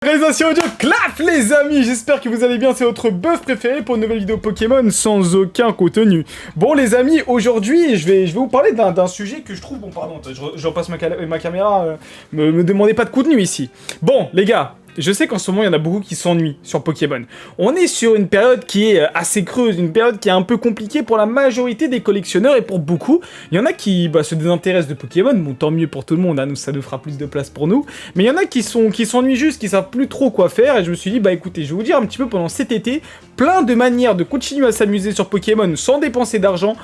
Réalisation audio, clap les amis, j'espère que vous allez bien, c'est votre bœuf préféré pour une nouvelle vidéo Pokémon sans aucun contenu. Bon les amis, aujourd'hui je vais vous parler d'un sujet que je trouve... Bon pardon, je repasse ma caméra, me demandez pas de contenu ici. Bon les gars, je sais qu'en ce moment il y en a beaucoup qui s'ennuient sur Pokémon. On est sur une période qui est assez creuse, une période qui est un peu compliquée pour la majorité des collectionneurs et pour beaucoup. Il y en a qui se désintéressent de Pokémon, bon tant mieux pour tout le monde, hein, ça nous fera plus de place pour nous. Mais il y en a qui s'ennuient juste, qui savent plus trop quoi faire et je me suis dit bah écoutez, je vais vous dire un petit peu pendant cet été, plein de manières de continuer à s'amuser sur Pokémon sans dépenser d'argent.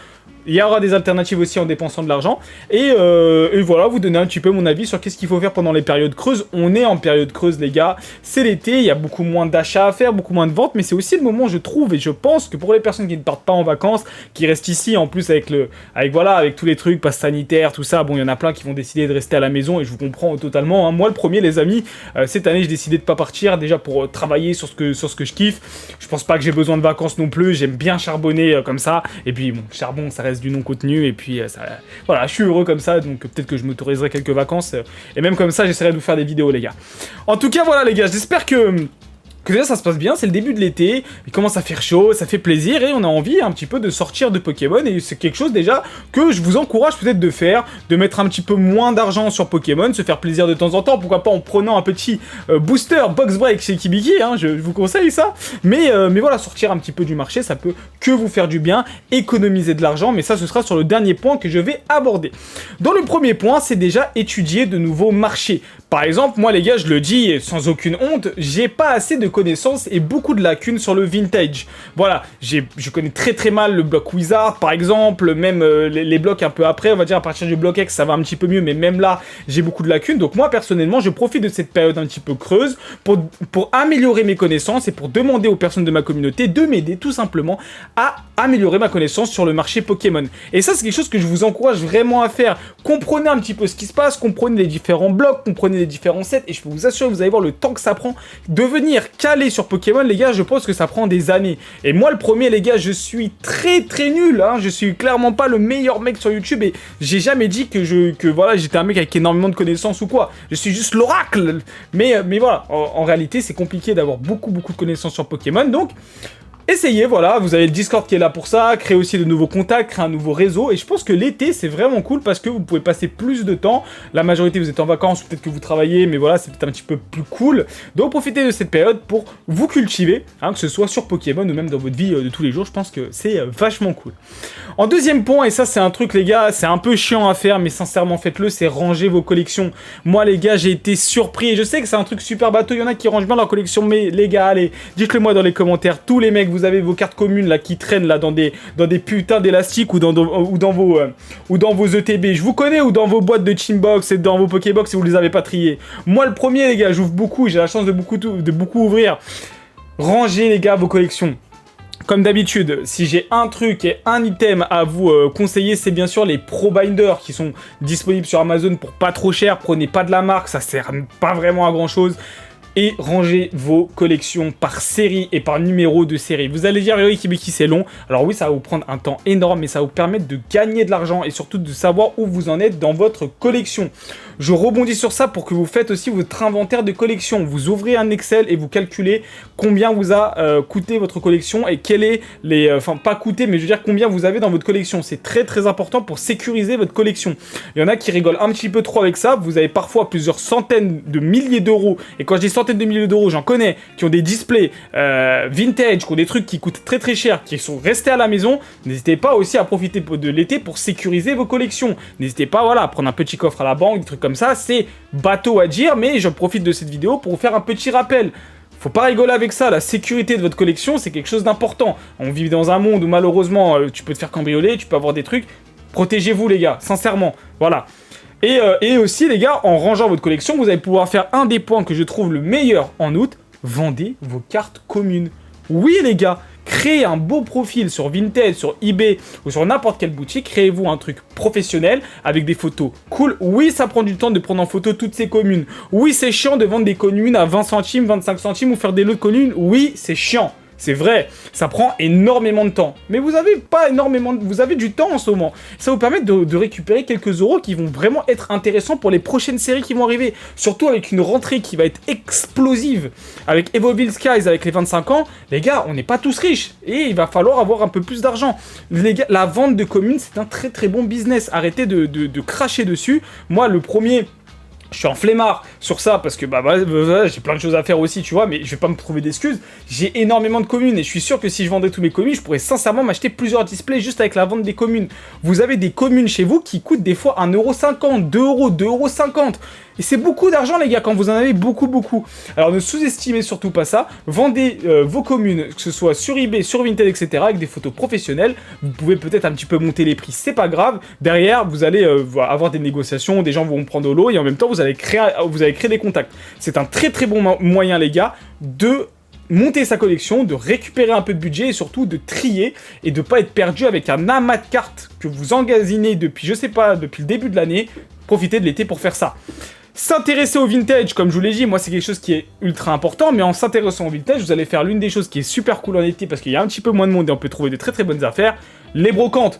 Il y aura des alternatives aussi en dépensant de l'argent. Et voilà, vous donner un petit peu mon avis sur qu'est-ce qu'il faut faire pendant les périodes creuses. On est en période creuse, les gars. C'est l'été, il y a beaucoup moins d'achats à faire, beaucoup moins de ventes. Mais c'est aussi le moment, je trouve, et je pense que pour les personnes qui ne partent pas en vacances, qui restent ici, en plus avec tous les trucs, passe sanitaire, tout ça. Bon, il y en a plein qui vont décider de rester à la maison et je vous comprends totalement. Hein. Moi, le premier, les amis, cette année, j'ai décidé de pas partir. Déjà pour travailler sur ce que je kiffe. Je pense pas que j'ai besoin de vacances non plus. J'aime bien charbonner comme ça. Et puis, bon, charbon, ça reste du non-contenu, et puis voilà, je suis heureux comme ça, donc peut-être que je m'autoriserai quelques vacances, et même comme ça, j'essaierai de vous faire des vidéos, les gars. En tout cas, voilà, les gars, j'espère que déjà ça se passe bien, c'est le début de l'été, il commence à faire chaud, ça fait plaisir, et on a envie un petit peu de sortir de Pokémon, et c'est quelque chose déjà que je vous encourage peut-être de faire, de mettre un petit peu moins d'argent sur Pokémon, se faire plaisir de temps en temps, pourquoi pas en prenant un petit booster box break chez Kibiki, hein, je vous conseille ça, mais voilà, sortir un petit peu du marché, ça peut que vous faire du bien, économiser de l'argent, mais ça ce sera sur le dernier point que je vais aborder. Dans le premier point, c'est déjà étudier de nouveaux marchés. Par exemple, moi les gars, je le dis sans aucune honte, j'ai pas assez de connaissances et beaucoup de lacunes sur le vintage. Voilà, je connais très mal le bloc Wizard par exemple, même les blocs un peu après, on va dire à partir du bloc X ça va un petit peu mieux, mais même là j'ai beaucoup de lacunes. Donc moi personnellement je profite de cette période un petit peu creuse pour améliorer mes connaissances et pour demander aux personnes de ma communauté de m'aider tout simplement à améliorer ma connaissance sur le marché Pokémon. Et ça c'est quelque chose que je vous encourage vraiment à faire. Comprenez un petit peu ce qui se passe, comprenez les différents blocs, comprenez les différents sets, et je peux vous assurer, vous allez voir le temps que ça prend. Devenir calé sur Pokémon, les gars, je pense que ça prend des années. Et moi, le premier, les gars, je suis très nul, hein. Je suis clairement pas le meilleur mec sur YouTube, et j'ai jamais dit que voilà, j'étais un mec avec énormément de connaissances ou quoi. Je suis juste l'oracle. Mais voilà, en réalité, c'est compliqué d'avoir beaucoup de connaissances sur Pokémon, donc... essayez, voilà, vous avez le Discord qui est là pour ça, créer aussi de nouveaux contacts, créer un nouveau réseau, et je pense que l'été c'est vraiment cool parce que vous pouvez passer plus de temps, la majorité vous êtes en vacances, ou peut-être que vous travaillez, mais voilà, c'est peut-être un petit peu plus cool, donc profitez de cette période pour vous cultiver, hein, que ce soit sur Pokémon ou même dans votre vie de tous les jours, je pense que c'est vachement cool. En deuxième point, et ça c'est un truc les gars, c'est un peu chiant à faire, mais sincèrement faites-le, c'est ranger vos collections. Moi les gars, j'ai été surpris, et je sais que c'est un truc super bateau, il y en a qui rangent bien leur collection, mais les gars, allez, dites-le moi dans les commentaires, tous les mecs, vous avez vos cartes communes là qui traînent là dans des putains d'élastiques ou dans vos ETB, je vous connais, ou dans vos boîtes de Teambox et dans vos Pokébox si vous les avez pas triées. Moi le premier les gars, j'ouvre beaucoup, j'ai la chance de beaucoup ouvrir. Rangez les gars vos collections. Comme d'habitude, si j'ai un truc et un item à vous conseiller, c'est bien sûr les Pro Binders qui sont disponibles sur Amazon pour pas trop cher. Prenez pas de la marque, ça sert pas vraiment à grand chose. Et rangez vos collections par série et par numéro de série. Vous allez dire, oui, Kibiki, c'est long. Alors oui, ça va vous prendre un temps énorme, mais ça va vous permettre de gagner de l'argent et surtout de savoir où vous en êtes dans votre collection. Je rebondis sur ça pour que vous faites aussi votre inventaire de collection. Vous ouvrez un Excel et vous calculez combien vous a coûté votre collection et quel est les... Enfin, pas coûté, mais je veux dire combien vous avez dans votre collection. C'est très important pour sécuriser votre collection. Il y en a qui rigolent un petit peu trop avec ça. Vous avez parfois plusieurs centaines de milliers d'euros. Et quand je dis centaines de milliers d'euros, j'en connais, qui ont des displays vintage, qui ont des trucs qui coûtent très cher, qui sont restés à la maison. N'hésitez pas aussi à profiter de l'été pour sécuriser vos collections. N'hésitez pas, voilà, à prendre un petit coffre à la banque, des trucs comme ça. C'est bateau à dire, mais je profite de cette vidéo pour vous faire un petit rappel. Faut pas rigoler avec ça, la sécurité de votre collection, c'est quelque chose d'important. On vit dans un monde où malheureusement, tu peux te faire cambrioler, tu peux avoir des trucs. Protégez-vous les gars, sincèrement, voilà. Et aussi les gars, en rangeant votre collection, vous allez pouvoir faire un des points que je trouve le meilleur en août, vendez vos cartes communes. Oui les gars, créez un beau profil sur Vinted, sur eBay ou sur n'importe quelle boutique, créez-vous un truc professionnel avec des photos cool. Oui, ça prend du temps de prendre en photo toutes ces communes. Oui, c'est chiant de vendre des communes à 20 centimes, 25 centimes ou faire des lots de communes. Oui, c'est chiant. c'est vrai, ça prend énormément de temps. Mais vous avez pas énormément, vous avez du temps en ce moment. Ça vous permet de récupérer quelques euros qui vont vraiment être intéressants pour les prochaines séries qui vont arriver. Surtout avec une rentrée qui va être explosive. Avec Evolving Skies, avec les 25 ans, les gars, on n'est pas tous riches. Et il va falloir avoir un peu plus d'argent. Les gars, la vente de communes, c'est un très très bon business. Arrêtez de cracher dessus. Moi, le premier... Je suis en flemmard sur ça parce que j'ai plein de choses à faire aussi, tu vois, mais je vais pas me trouver d'excuses. J'ai énormément de communes et je suis sûr que si je vendais tous mes communes, je pourrais sincèrement m'acheter plusieurs displays juste avec la vente des communes. Vous avez des communes chez vous qui coûtent des fois 1,50€, 2€, 2,50€. Et c'est beaucoup d'argent, les gars, quand vous en avez beaucoup. Alors ne sous-estimez surtout pas ça. Vendez vos communes, que ce soit sur eBay, sur Vinted, etc., avec des photos professionnelles. Vous pouvez peut-être un petit peu monter les prix, c'est pas grave. Derrière, vous allez avoir des négociations, des gens vont prendre au lot, et en même temps, vous allez créer des contacts. C'est un très très bon moyen, les gars, de monter sa collection, de récupérer un peu de budget et surtout de trier et de pas être perdu avec un amas de cartes que vous engasinez depuis, je sais pas, depuis le début de l'année. Profitez de l'été pour faire ça. S'intéresser au vintage, comme je vous l'ai dit, moi c'est quelque chose qui est ultra important, mais en s'intéressant au vintage, vous allez faire l'une des choses qui est super cool en été parce qu'il y a un petit peu moins de monde et on peut trouver de très très bonnes affaires, les brocantes.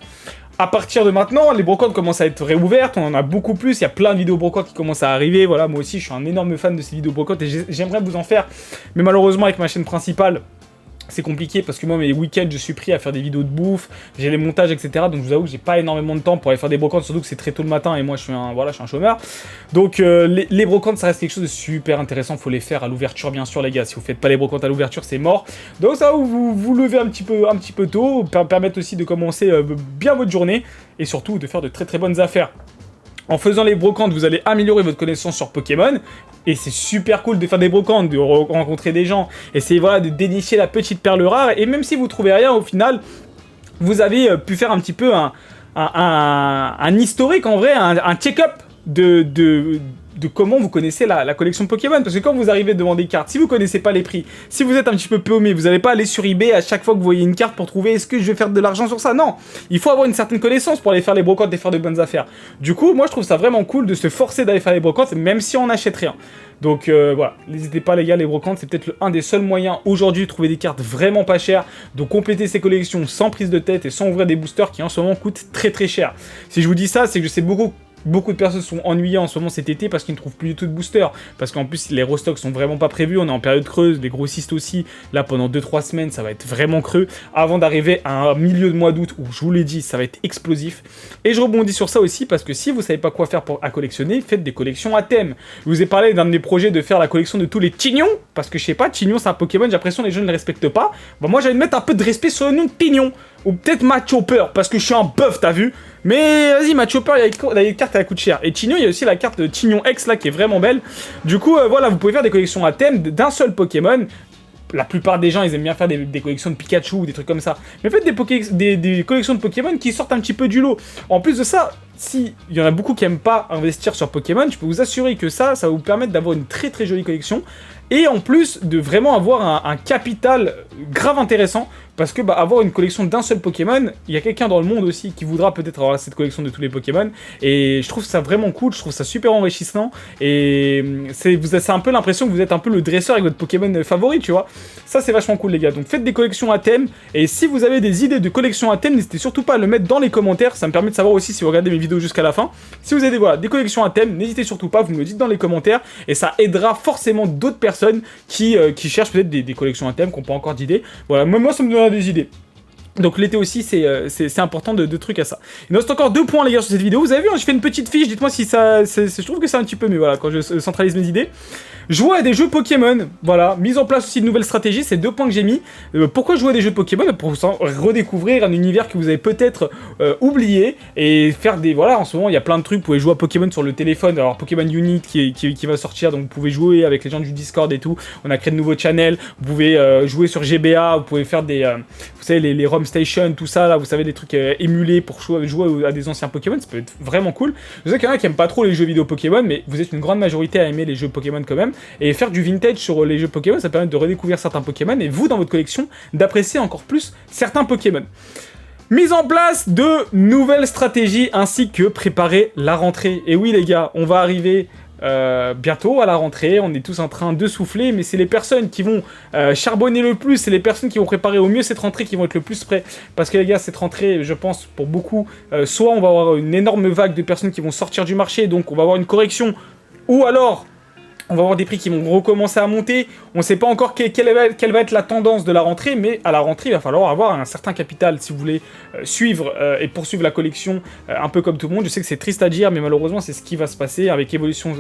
À partir de maintenant, les brocantes commencent à être réouvertes, on en a beaucoup plus, il y a plein de vidéos brocantes qui commencent à arriver, voilà, moi aussi je suis un énorme fan de ces vidéos brocantes et j'aimerais vous en faire, mais malheureusement avec ma chaîne principale, c'est compliqué parce que moi mes week-ends je suis pris à faire des vidéos de bouffe, j'ai les montages etc, donc je vous avoue que j'ai pas énormément de temps pour aller faire des brocantes, surtout que c'est très tôt le matin et moi je suis un chômeur. Donc les brocantes ça reste quelque chose de super intéressant, faut les faire à l'ouverture bien sûr les gars, si vous faites pas les brocantes à l'ouverture c'est mort. Donc ça vous levez un petit peu tôt, permettre aussi de commencer bien votre journée et surtout de faire de très très bonnes affaires. En faisant les brocantes, vous allez améliorer votre connaissance sur Pokémon. Et c'est super cool de faire des brocantes, de rencontrer des gens. Essayer voilà, de dénicher la petite perle rare. Et même si vous trouvez rien, au final, vous avez pu faire un petit peu un historique, en vrai, un check-up de comment vous connaissez la collection Pokémon. Parce que quand vous arrivez devant des cartes, si vous connaissez pas les prix, si vous êtes un petit peu paumé, vous n'allez pas aller sur eBay à chaque fois que vous voyez une carte pour trouver est-ce que je vais faire de l'argent sur ça. Non, il faut avoir une certaine connaissance pour aller faire les brocantes et faire de bonnes affaires. Du coup, moi je trouve ça vraiment cool de se forcer d'aller faire les brocantes, même si on n'achète rien. Donc voilà, n'hésitez pas les gars, les brocantes c'est peut-être un des seuls moyens aujourd'hui de trouver des cartes vraiment pas chères, de compléter ses collections sans prise de tête et sans ouvrir des boosters qui en ce moment coûtent très très cher. Si je vous dis ça, c'est que je sais beaucoup de personnes sont ennuyées en ce moment cet été parce qu'ils ne trouvent plus du tout de booster. Parce qu'en plus, les restocks sont vraiment pas prévus. On est en période creuse, les grossistes aussi. Là, pendant 2-3 semaines, ça va être vraiment creux. Avant d'arriver à un milieu de mois d'août où, je vous l'ai dit, ça va être explosif. Et je rebondis sur ça aussi parce que si vous savez pas quoi faire à collectionner, faites des collections à thème. Je vous ai parlé d'un de mes projets de faire la collection de tous les Tignon. Parce que je sais pas, Tignon c'est un Pokémon, j'ai l'impression que les gens ne le respectent pas. Bah, moi, j'allais mettre un peu de respect sur le nom de Pignon. Ou peut-être Machopper, parce que je suis un buff, t'as vu. Mais vas-y, Machopper, il y a une carte qui coûte cher. Et Tignon, il y a aussi la carte de Tignon X, là, qui est vraiment belle. Du coup, voilà, vous pouvez faire des collections à thème d'un seul Pokémon. La plupart des gens, ils aiment bien faire des collections de Pikachu ou des trucs comme ça. Mais faites des collections de Pokémon qui sortent un petit peu du lot. En plus de ça, si il y en a beaucoup qui aiment pas investir sur Pokémon, je peux vous assurer que ça va vous permettre d'avoir une très très jolie collection. Et en plus de vraiment avoir un capital grave intéressant, parce que avoir une collection d'un seul Pokémon, il y a quelqu'un dans le monde aussi qui voudra peut-être avoir cette collection de tous les Pokémon, et je trouve ça vraiment cool, je trouve ça super enrichissant, et c'est un peu l'impression que vous êtes un peu le dresseur avec votre Pokémon favori, tu vois. Ça c'est vachement cool les gars, donc faites des collections à thème, et si vous avez des idées de collections à thème, n'hésitez surtout pas à le mettre dans les commentaires, ça me permet de savoir aussi si vous regardez mes vidéos jusqu'à la fin. Si vous avez des collections à thème, n'hésitez surtout pas, vous me le dites dans les commentaires, et ça aidera forcément d'autres personnes qui cherchent peut-être des collections à thème, qui n'ont pas encore d'idées. Voilà, moi ça me donne des idées. Donc l'été aussi, c'est important de trucs à ça. Il nous reste encore 2 points les gars sur cette vidéo. Vous avez vu, hein, je fais une petite fiche, dites-moi si ça... je trouve que c'est un petit peu mieux, voilà, quand je centralise mes idées. Jouer à des jeux Pokémon, voilà. Mise en place aussi de nouvelles stratégies, c'est 2 points que j'ai mis. Pourquoi jouer à des jeux Pokémon? Pour redécouvrir un univers que vous avez peut-être oublié. Et faire des... Voilà, en ce moment, il y a plein de trucs. Vous pouvez jouer à Pokémon sur le téléphone. Alors, Pokémon Unit qui va sortir, donc vous pouvez jouer avec les gens du Discord et tout. On a créé de nouveaux channels. Vous pouvez jouer sur GBA, vous pouvez faire des... vous savez, les ROM Station, tout ça, là, vous savez, des trucs émulés pour jouer à des anciens Pokémon. Ça peut être vraiment cool. Je sais qu'il y en a qui aiment pas trop les jeux vidéo Pokémon, mais vous êtes une grande majorité à aimer les jeux Pokémon quand même. Et faire du vintage sur les jeux Pokémon, ça permet de redécouvrir certains Pokémon et vous, dans votre collection, d'apprécier encore plus certains Pokémon. Mise en place de nouvelles stratégies ainsi que préparer la rentrée. Et oui les gars, on va arriver bientôt à la rentrée, on est tous en train de souffler, mais c'est les personnes qui vont charbonner le plus, c'est les personnes qui vont préparer au mieux cette rentrée qui vont être le plus prêts. Parce que les gars, cette rentrée, je pense, pour beaucoup, soit on va avoir une énorme vague de personnes qui vont sortir du marché, donc on va avoir une correction, ou alors on va avoir des prix qui vont recommencer à monter. On ne sait pas encore quelle va être la tendance de la rentrée, mais à la rentrée, il va falloir avoir un certain capital si vous voulez suivre et poursuivre la collection un peu comme tout le monde. Je sais que c'est triste à dire, mais malheureusement, c'est ce qui va se passer avec Evolution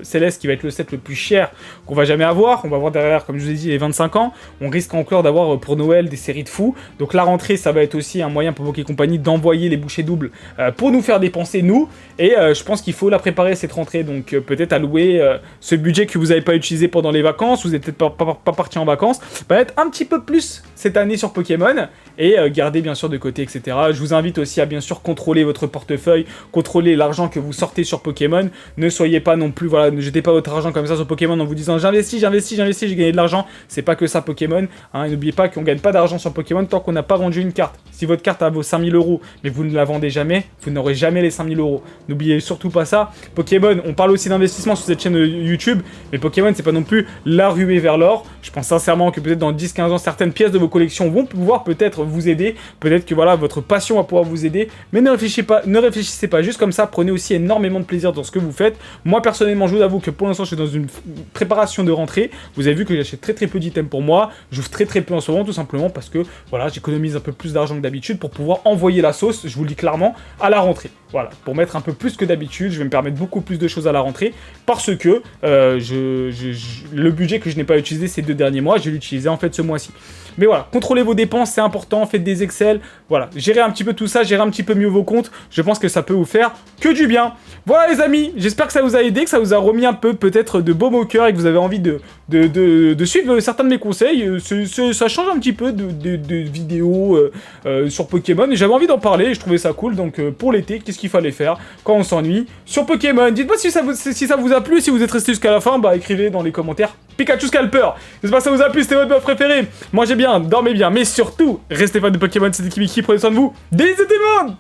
Céleste, qui va être le set le plus cher qu'on va jamais avoir. On va avoir derrière, comme je vous ai dit, les 25 ans. On risque encore d'avoir pour Noël des séries de fous. Donc la rentrée, ça va être aussi un moyen pour Poké Company d'envoyer les bouchées doubles pour nous faire dépenser, nous. Et je pense qu'il faut la préparer cette rentrée. Donc peut-être allouer ce budget que vous n'avez pas utilisé pendant les vacances, vous n'êtes peut-être pas parti en vacances, va être un petit peu plus cette année sur Pokémon et garder bien sûr de côté, etc. Je vous invite aussi à bien sûr contrôler votre portefeuille, contrôler l'argent que vous sortez sur Pokémon. Ne soyez pas non plus, voilà, ne jetez pas votre argent comme ça sur Pokémon en vous disant j'investis, j'ai gagné de l'argent. C'est pas que ça Pokémon, hein, et n'oubliez pas qu'on gagne pas d'argent sur Pokémon tant qu'on n'a pas vendu une carte. Si votre carte vaut 5000 €, mais vous ne la vendez jamais, vous n'aurez jamais les 5000 €. N'oubliez surtout pas ça. Pokémon, on parle aussi d'investissement sur cette chaîne YouTube, mais Pokémon, c'est pas non plus la ruée vers l'or. Je pense sincèrement que peut-être dans 10-15 ans, certaines pièces de vos collections vont pouvoir peut-être vous aider. Peut-être que voilà, votre passion va pouvoir vous aider. Mais ne réfléchissez pas juste comme ça. Prenez aussi énormément de plaisir dans ce que vous faites. Moi, personnellement, je vous avoue que pour l'instant, je suis dans une préparation de rentrée. Vous avez vu que j'achète très peu d'items pour moi. J'ouvre très peu en ce moment, tout simplement parce que voilà, j'économise un peu plus d'argent que d'habitude pour pouvoir envoyer la sauce, je vous le dis clairement, à la rentrée. Voilà, pour mettre un peu plus que d'habitude, je vais me permettre beaucoup plus de choses à la rentrée parce que le budget que je n'ai pas utilisé ces 2 derniers mois, je vais l'utiliser en fait ce mois-ci. Mais voilà, contrôlez vos dépenses, c'est important, faites des Excel, voilà, gérez un petit peu tout ça, gérez un petit peu mieux vos comptes, je pense que ça peut vous faire que du bien. Voilà les amis, j'espère que ça vous a aidé, que ça vous a remis un peu peut-être de baume au cœur et que vous avez envie de suivre certains de mes conseils. Ça change un petit peu de vidéos sur Pokémon et j'avais envie d'en parler et je trouvais ça cool. Donc pour l'été, qu'est-ce qu'il fallait faire quand on s'ennuie sur Pokémon? Dites-moi si ça vous a plu, si vous êtes resté jusqu'à la fin, bah écrivez dans les commentaires Pikachu Scalper. J'espère que ça vous a plu, c'était votre buff préféré. Mangez bien, dormez bien, mais surtout, restez fans de Pokémon, c'était Kimiki, prenez soin de vous. Bisous tout le monde!